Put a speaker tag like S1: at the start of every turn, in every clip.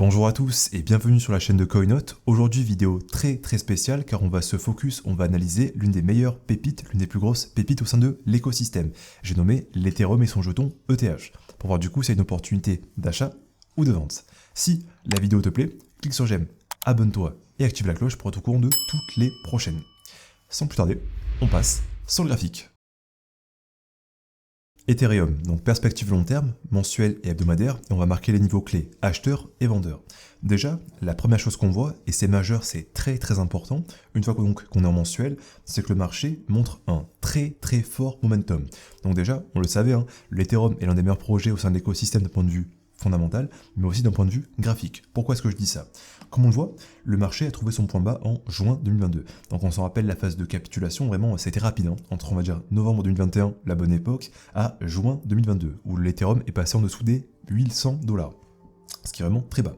S1: Bonjour à tous et bienvenue sur la chaîne de Coinote. Aujourd'hui vidéo très spéciale car on va se focus, on va analyser l'une des meilleures pépites, l'une des plus grosses pépites au sein de l'écosystème. J'ai nommé l'Ethereum et son jeton ETH. Pour voir du coup si c'est une opportunité d'achat ou de vente. Si la vidéo te plaît, clique sur j'aime, abonne-toi et active la cloche pour être au courant de toutes les prochaines. Sans plus tarder, on passe sur le graphique. Ethereum, donc perspective long terme, mensuelle et hebdomadaire, et on va marquer les niveaux clés, acheteurs et vendeurs. Déjà, la première chose qu'on voit, et c'est majeur, c'est très important, une fois qu'on est en mensuel, c'est que le marché montre un très fort momentum. Donc déjà, on le savait, l'Ethereum est l'un des meilleurs projets au sein de l'écosystème d'un point de vue fondamental, mais aussi d'un point de vue graphique. Pourquoi est-ce que je dis ça? Comme on le voit, le marché a trouvé son point bas en juin 2022. Donc on s'en rappelle, la phase de capitulation, vraiment, c'était rapide, entre on va dire novembre 2021, la bonne époque, à juin 2022, où l'Ethereum est passé en dessous des $800, ce qui est vraiment très bas.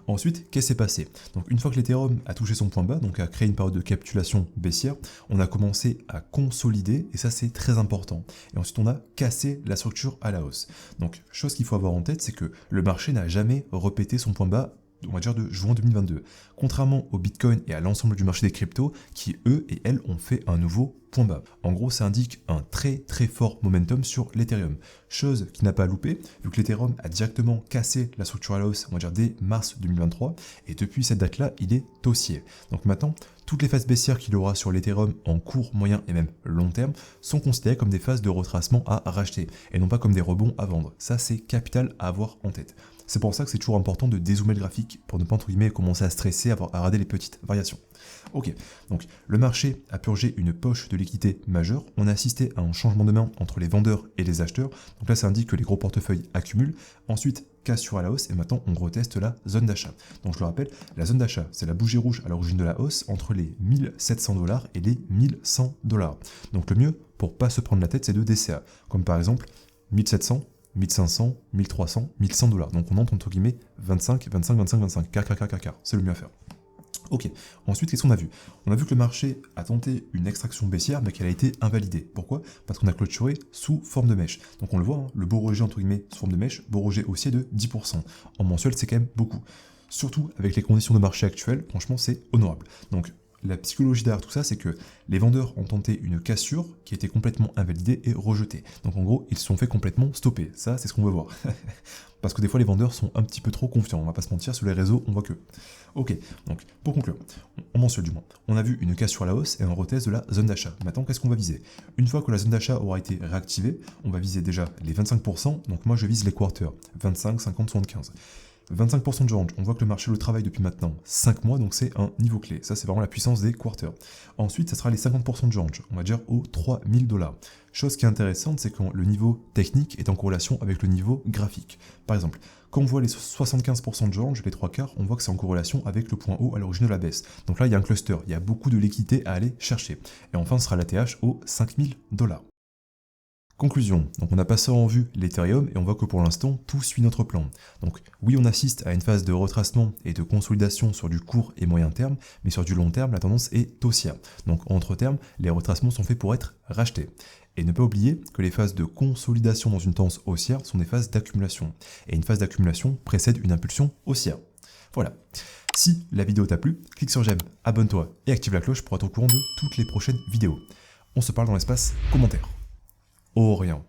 S1: Ensuite, qu'est-ce qui s'est passé? Donc une fois que l'Ethereum a touché son point bas, donc a créé une période de capitulation baissière, on a commencé à consolider, et ça c'est très important. Et ensuite on a cassé la structure à la hausse. Donc chose qu'il faut avoir en tête, c'est que le marché n'a jamais répété son point bas, on va dire de juin 2022. Contrairement au Bitcoin et à l'ensemble du marché des cryptos, qui eux et elles ont fait un nouveau point bas. En gros, ça indique un très fort momentum sur l'Ethereum. Chose qui n'a pas loupé, vu que l'Ethereum a directement cassé la structure à la hausse, on va dire dès mars 2023, et depuis cette date-là, il est haussier. Donc maintenant, toutes les phases baissières qu'il aura sur l'Ethereum en court, moyen et même long terme sont considérées comme des phases de retracement à racheter, et non pas comme des rebonds à vendre. Ça, c'est capital à avoir en tête. C'est pour ça que c'est toujours important de dézoomer le graphique pour ne pas, entre guillemets, commencer à stresser, à rater les petites variations. Ok, donc le marché a purgé une poche de liquidité majeure. On a assisté à un changement de main entre les vendeurs et les acheteurs. Donc là, ça indique que les gros portefeuilles accumulent. Ensuite, cassure à la hausse et maintenant on reteste la zone d'achat. Donc je le rappelle, la zone d'achat, c'est la bougie rouge à l'origine de la hausse entre les $1 700 et les $1 100. Donc le mieux, pour pas se prendre la tête, c'est de DCA. Comme par exemple 1700, 1500, 1300, $1100. Donc on entre entre guillemets 25, car, c'est le mieux à faire. Ok, ensuite qu'est-ce qu'on a vu? On a vu que le marché a tenté une extraction baissière, mais qu'elle a été invalidée. Pourquoi? Parce qu'on a clôturé sous forme de mèche. Donc on le voit, le beau rejet entre guillemets sous forme de mèche, beau rejet haussier de 10%. En mensuel, c'est quand même beaucoup. Surtout avec les conditions de marché actuelles, franchement, c'est honorable. Donc la psychologie derrière tout ça, c'est que les vendeurs ont tenté une cassure qui a été complètement invalidée et rejetée. Donc en gros, ils se sont fait complètement stopper. Ça, c'est ce qu'on veut voir. Parce que des fois, les vendeurs sont un petit peu trop confiants. On va pas se mentir, sur les réseaux, on voit que. Ok, donc pour conclure, en mensuel du moins, on a vu une cassure à la hausse et un retest de la zone d'achat. Maintenant, qu'est-ce qu'on va viser? Une fois que la zone d'achat aura été réactivée, on va viser déjà les 25%. Donc moi, je vise les quarters, 25, 50, 75. 25% de range, on voit que le marché le travaille depuis maintenant 5 mois, donc c'est un niveau clé. Ça, c'est vraiment la puissance des quarters. Ensuite, ça sera les 50% de range, on va dire aux $3000. Chose qui est intéressante, c'est quand le niveau technique est en corrélation avec le niveau graphique. Par exemple, quand on voit les 75% de range, les 3/4, on voit que c'est en corrélation avec le point haut à l'origine de la baisse. Donc là, il y a un cluster, il y a beaucoup de liquidité à aller chercher. Et enfin, ce sera l'ATH aux $5000. Conclusion, donc on a passé en revue l'Ethereum et on voit que pour l'instant tout suit notre plan. Donc oui, on assiste à une phase de retracement et de consolidation sur du court et moyen terme, mais sur du long terme la tendance est haussière. Donc entre termes, les retracements sont faits pour être rachetés. Et ne pas oublier que les phases de consolidation dans une tendance haussière sont des phases d'accumulation. Et une phase d'accumulation précède une impulsion haussière. Voilà. Si la vidéo t'a plu, clique sur j'aime, abonne-toi et active la cloche pour être au courant de toutes les prochaines vidéos. On se parle dans l'espace commentaire. Orient.